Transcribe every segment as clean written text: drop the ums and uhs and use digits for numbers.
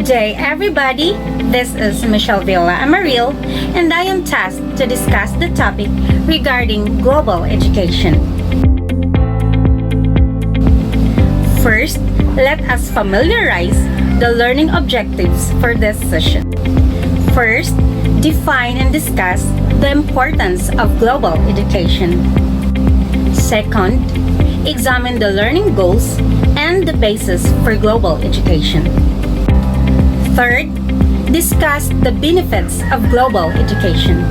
day, everybody. This is Michelle Villa Amaril, and I am tasked to discuss the topic regarding global education. First, let us familiarize the learning objectives for this session. First, define and discuss the importance of global education. Second, examine the learning goals and the basis for global education. Third, discuss the benefits of global education.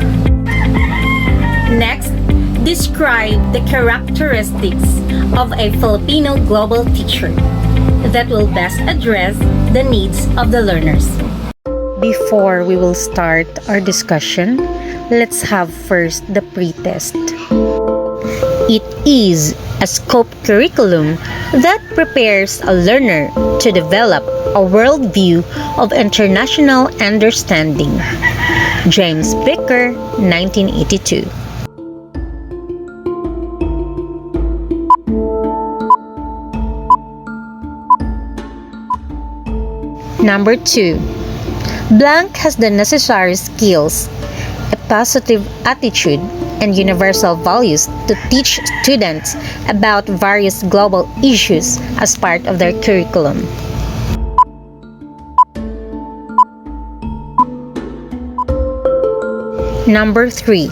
Next, describe the characteristics of a Filipino global teacher that will best address the needs of the learners. Before we will start our discussion, let's have first the pre-test. It is a scope curriculum that prepares a learner to develop a worldview of international understanding. James Becker, 1982. Number 2. Blank has the necessary skills, a positive attitude, and universal values to teach students about various global issues as part of their curriculum. Number 3.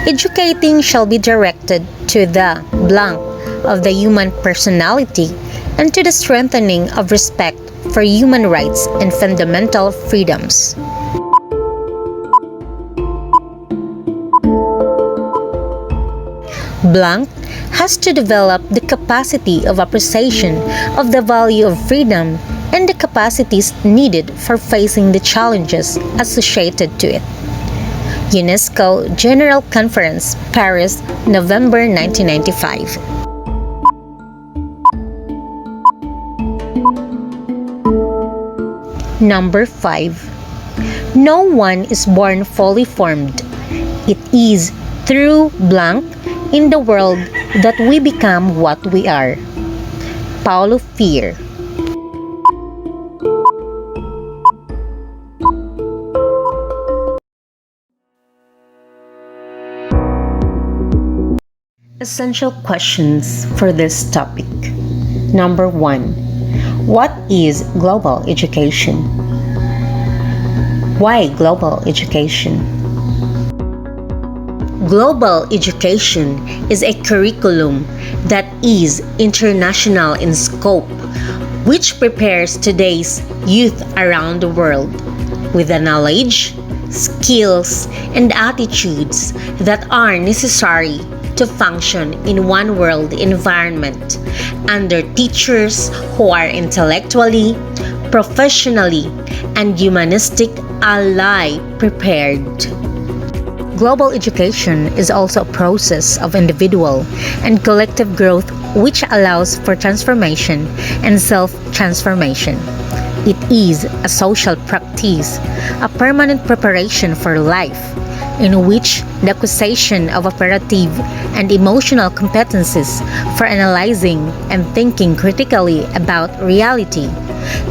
Educating shall be directed to the blank of the human personality and to the strengthening of respect for human rights and fundamental freedoms. Blank has to develop the capacity of appreciation of the value of freedom and the capacities needed for facing the challenges associated to it. UNESCO General Conference, Paris, November 1995. Number 5. No one is born fully formed. It is through blank in the world that we become what we are. Paulo Freire. Essential questions for this topic. Number 1. What is global education? Why global education? Global education is a curriculum that is international in scope, which prepares today's youth around the world with the knowledge, skills, and attitudes that are necessary to function in one world environment under teachers who are intellectually, professionally, and humanistic ally prepared. Global education is also a process of individual and collective growth which allows for transformation and self-transformation. It is a social practice, a permanent preparation for life, in which the acquisition of operative and emotional competencies for analyzing and thinking critically about reality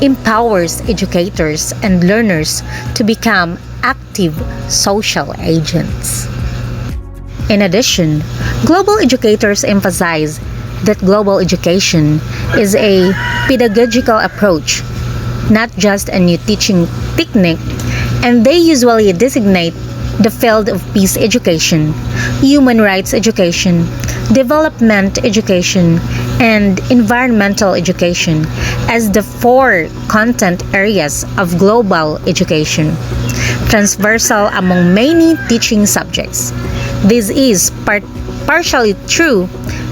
empowers educators and learners to become active social agents. In addition, global educators emphasize that global education is a pedagogical approach, not just a new teaching technique, and they usually designate the field of peace education, human rights education, development education, and environmental education as the 4 content areas of global education, transversal among many teaching subjects. This is partially true,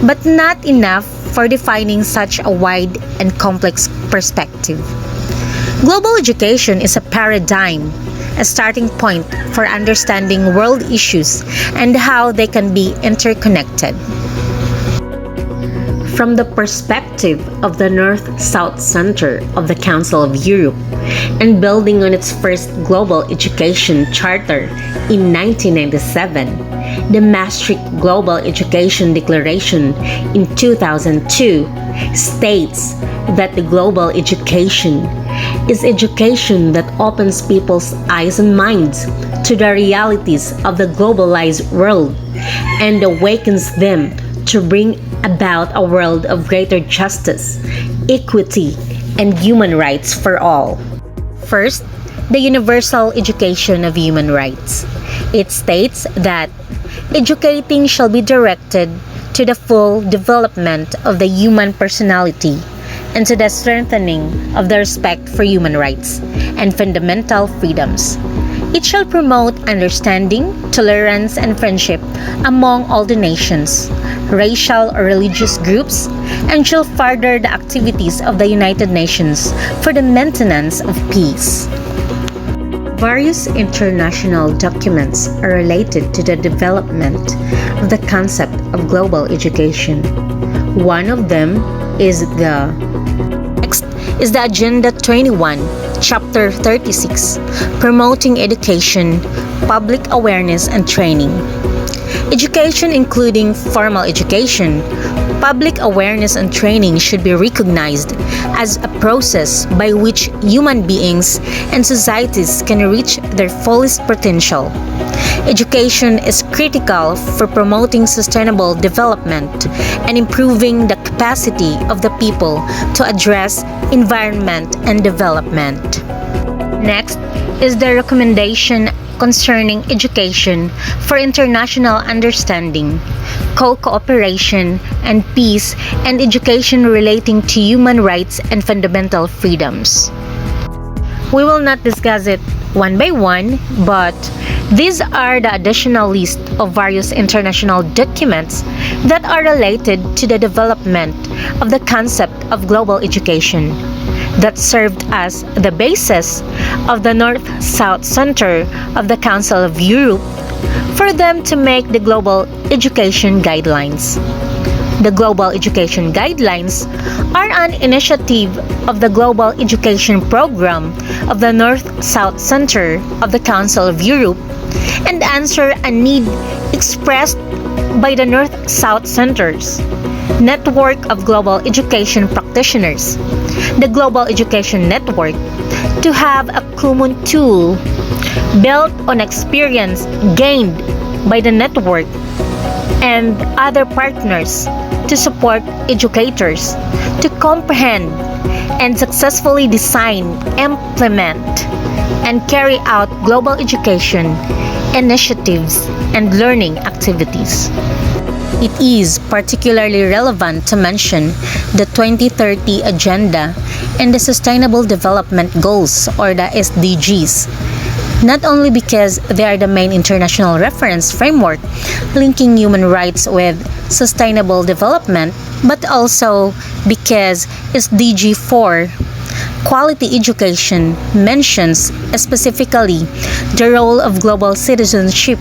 but not enough for defining such a wide and complex perspective. Global education is a paradigm, a starting point for understanding world issues and how they can be interconnected. From the perspective of the North-South Center of the Council of Europe and building on its first global education charter in 1997, the Maastricht Global Education Declaration in 2002 states that the global education is education that opens people's eyes and minds to the realities of the globalized world and awakens them to bring about a world of greater justice, equity, and human rights for all. First, the universal education of human rights. It states that educating shall be directed to the full development of the human personality and to the strengthening of the respect for human rights and fundamental freedoms. It shall promote understanding, tolerance, and friendship among all the nations, racial or religious groups, and shall further the activities of the United Nations for the maintenance of peace. Various international documents are related to the development of the concept of global education. One of them is the Agenda 21, Chapter 36, Promoting Education, Public Awareness and Training. Education, including formal education, public awareness and training should be recognized as a process by which human beings and societies can reach their fullest potential. Education is critical for promoting sustainable development and improving the capacity of the people to address environment and development. Next is the recommendation concerning education for international understanding, co-cooperation, and peace, and education relating to human rights and fundamental freedoms. We will not discuss it one by one, but these are the additional list of various international documents that are related to the development of the concept of global education that served as the basis of the North-South Center of the Council of Europe for them to make the Global Education Guidelines. The Global Education Guidelines are an initiative of the Global Education Program of the North-South Center of the Council of Europe and answer a need expressed by the North-South Centers network of global education practitioners, the Global Education Network, to have a common tool built on experience gained by the network and other partners to support educators to comprehend and successfully design, implement, and carry out global education initiatives and learning activities. It is particularly relevant to mention the 2030 Agenda and the Sustainable Development Goals, or the SDGs, not only because they are the main international reference framework linking human rights with sustainable development, but also because SDG 4, Quality Education, mentions specifically the role of global citizenship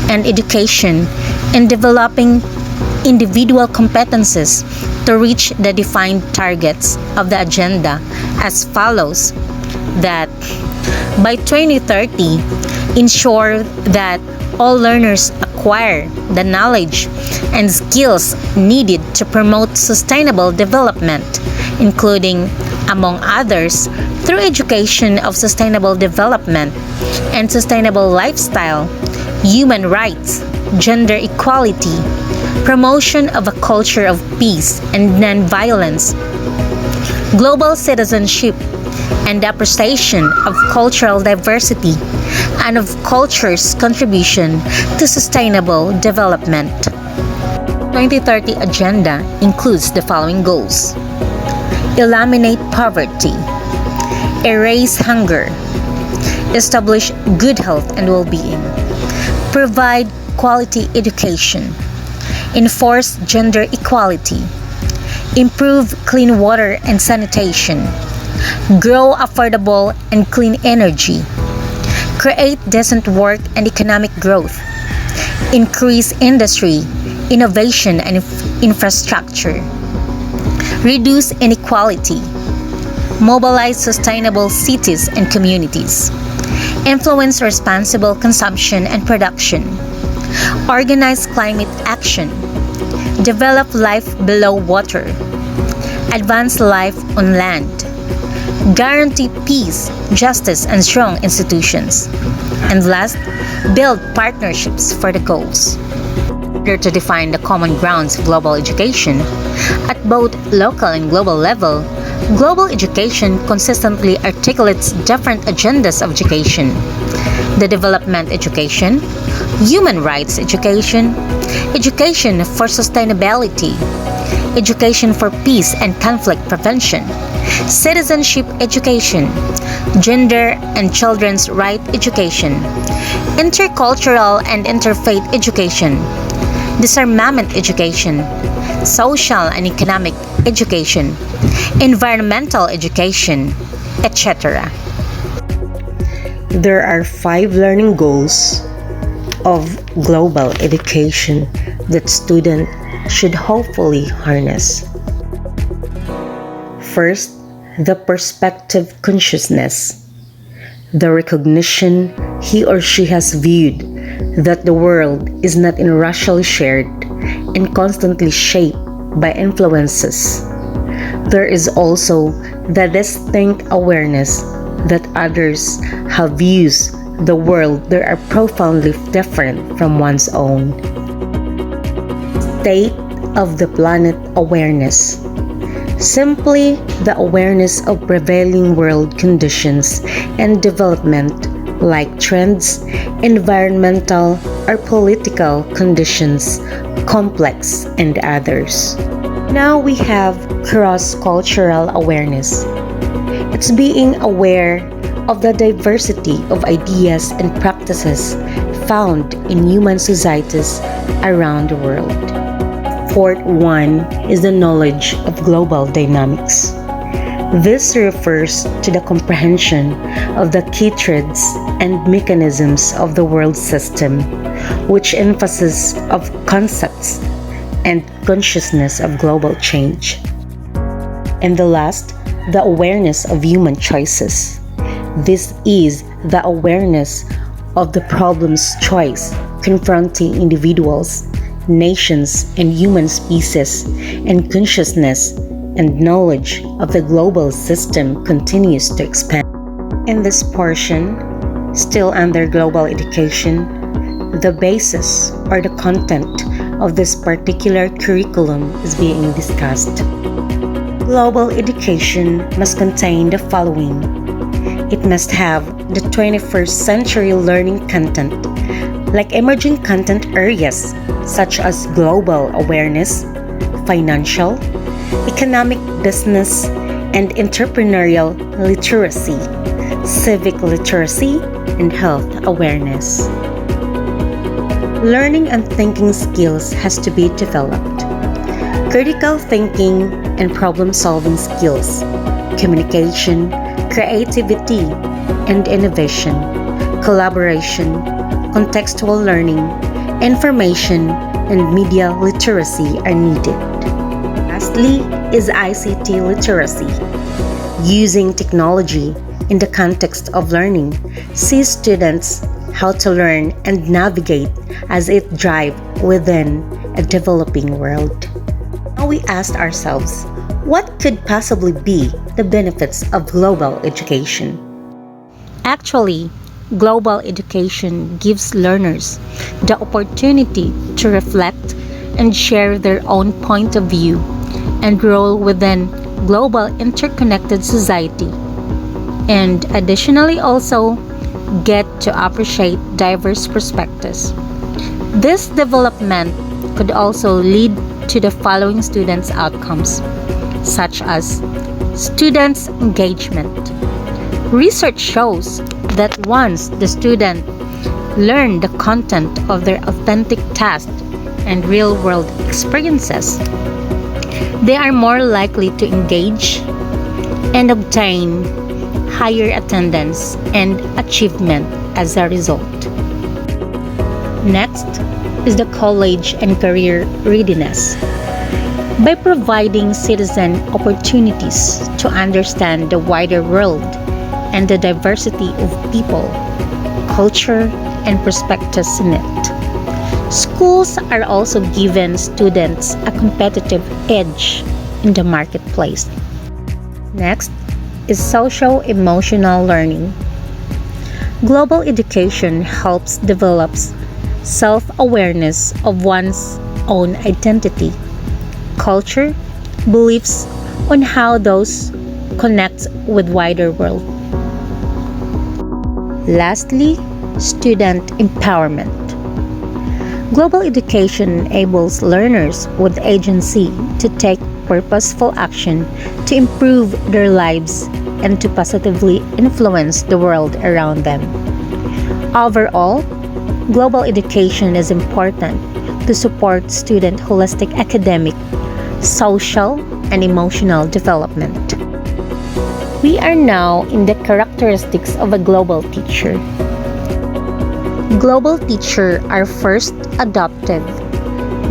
and education in developing individual competences to reach the defined targets of the agenda as follows: that by 2030, ensure that all learners acquire the knowledge and skills needed to promote sustainable development, including, among others, through education of sustainable development and sustainable lifestyle, human rights, gender equality, promotion of a culture of peace and non-violence, global citizenship, and the appreciation of cultural diversity and of culture's contribution to sustainable development. 2030 Agenda includes the following goals: eliminate poverty, erase hunger, establish good health and well-being, provide quality education, enforce gender equality, improve clean water and sanitation, grow affordable and clean energy, create decent work and economic growth, increase industry, innovation and infrastructure, reduce inequality, mobilize sustainable cities and communities, influence responsible consumption and production, organize climate action, develop life below water, advance life on land, guarantee peace, justice, and strong institutions. And last, build partnerships for the goals. In order to define the common grounds of global education, at both local and global level, global education consistently articulates different agendas of education. The development education, human rights education, education for sustainability, education for peace and conflict prevention, citizenship education, gender and children's right education, intercultural and interfaith education, disarmament education, social and economic education, environmental education, etc. There are 5 learning goals of global education that students should hopefully harness. First, the perspective consciousness, the recognition he or she has viewed that the world is not irrationally shared and constantly shaped by influences. There is also the distinct awareness that others have views the world that are profoundly different from one's own. State of the planet awareness. Simply the awareness of prevailing world conditions and development like trends, environmental or political conditions, complex and others. Now we have cross-cultural awareness. It's being aware of the diversity of ideas and practices found in human societies around the world. Fourth one is the knowledge of global dynamics. This refers to the comprehension of the key threads and mechanisms of the world system, which emphasis of concepts and consciousness of global change. And the last, the awareness of human choices. This is the awareness of the problem's choice confronting individuals, nations, and human species, and consciousness and knowledge of the global system continues to expand. In this portion, still under global education, the basis or the content of this particular curriculum is being discussed. Global education must contain the following. It must have the 21st century learning content, like emerging content areas such as global awareness, financial, economic, business, and entrepreneurial literacy, civic literacy, and health awareness. Learning and thinking skills has to be developed. Critical thinking and problem-solving skills, communication, creativity, and innovation, collaboration, contextual learning, information, and media literacy are needed. Lastly is ICT literacy. Using technology in the context of learning sees students how to learn and navigate as it drives within a developing world. Now we asked ourselves, what could possibly be the benefits of global education? Actually, global education gives learners the opportunity to reflect and share their own point of view and role within global interconnected society, and additionally also get to appreciate diverse perspectives. This development could also lead to the following students' outcomes, such as students' engagement. Research shows that once the student learn the content of their authentic task and real-world experiences, they are more likely to engage and obtain higher attendance and achievement as a result. Next is the college and career readiness. By providing citizen opportunities to understand the wider world and the diversity of people, culture, and perspectives in it, schools are also given students a competitive edge in the marketplace. Next is social-emotional learning. Global education helps develop self-awareness of one's own identity, culture, beliefs on how those connect with wider world. Lastly, student empowerment. Global education enables learners with agency to take purposeful action to improve their lives and to positively influence the world around them. Overall, global education is important to support student holistic academic, social, and emotional development. We are now in the characteristics of a global teacher. Global teachers are first adaptive.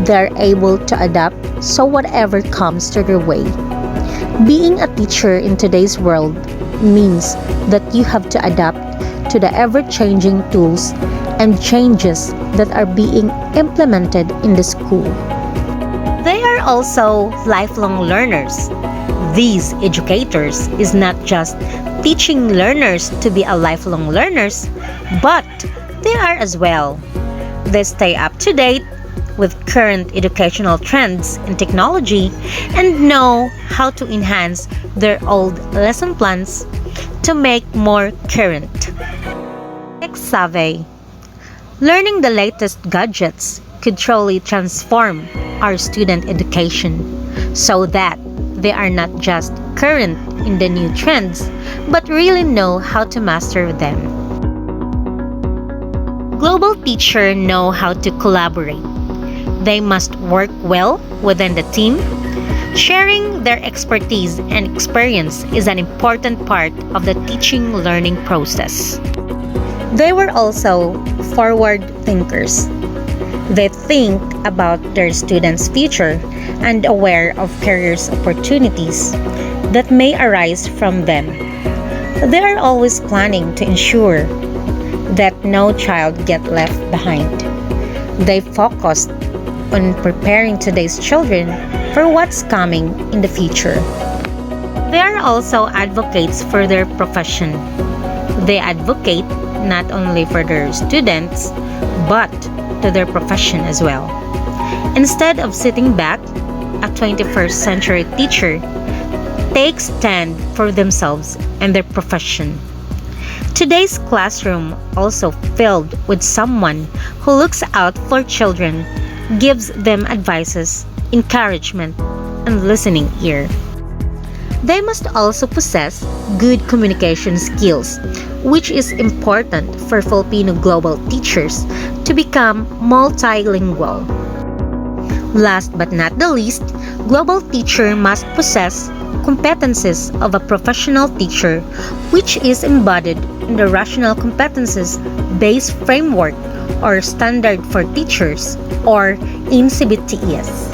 They're able to adapt so whatever comes to their way. Being a teacher in today's world means that you have to adapt to the ever-changing tools and changes that are being implemented in the school. They are also lifelong learners. These educators is not just teaching learners to be a lifelong learners, but they are as well. They stay up to date with current educational trends and technology and know how to enhance their old lesson plans to make more current. Tech savvy. Learning the latest gadgets could truly transform our student education so that they are not just current in the new trends but really know how to master them. Global teachers know how to collaborate. They must work well within the team. Sharing their expertise and experience is an important part of the teaching learning process. They were also forward thinkers. They think about their students' future and aware of career opportunities that may arise from them. They are always planning to ensure that no child get left behind. They focus on preparing today's children for what's coming in the future. They are also advocates for their profession. They advocate not only for their students, but to their profession as well. Instead of sitting back, a 21st century teacher takes stand for themselves and their profession. Today's classroom also filled with someone who looks out for children, gives them advices, encouragement, and listening ear. They must also possess good communication skills, which is important for Filipino global teachers to become multilingual. Last but not the least, global teacher must possess competencies of a professional teacher, which is embodied in the Rational Competencies-Based Framework or Standard for Teachers or in CBTES.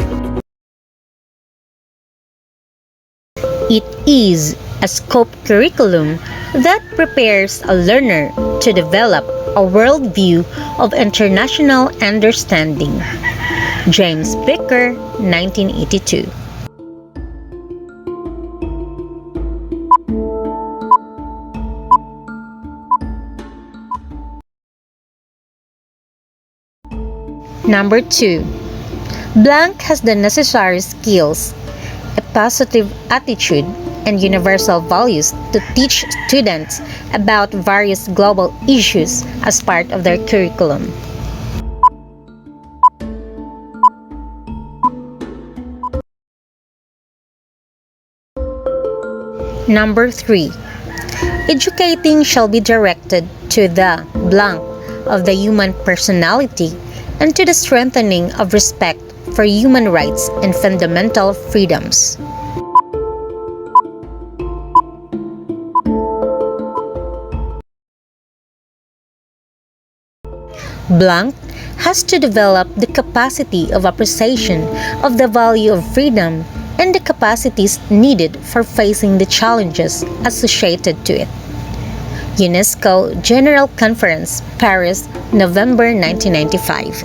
It is a scope curriculum that prepares a learner to develop a worldview of international understanding. James Baker, 1982. Number 2. Blank has the necessary skills, a positive attitude, and universal values to teach students about various global issues as part of their curriculum. Number 3. Educating shall be directed to the blank of the human personality and to the strengthening of respect for human rights and fundamental freedoms. Blank has to develop the capacity of appreciation of the value of freedom and the capacities needed for facing the challenges associated to it. UNESCO General Conference, Paris, November 1995.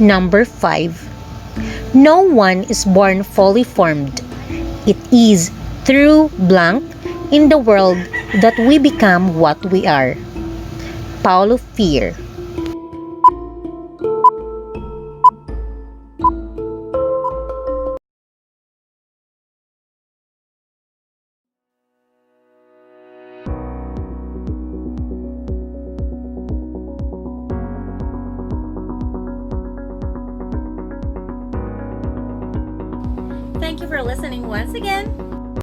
Number 5. No one is born fully formed. It is through blank in the world that we become what we are. Paulo Freire. Thank you for listening once again.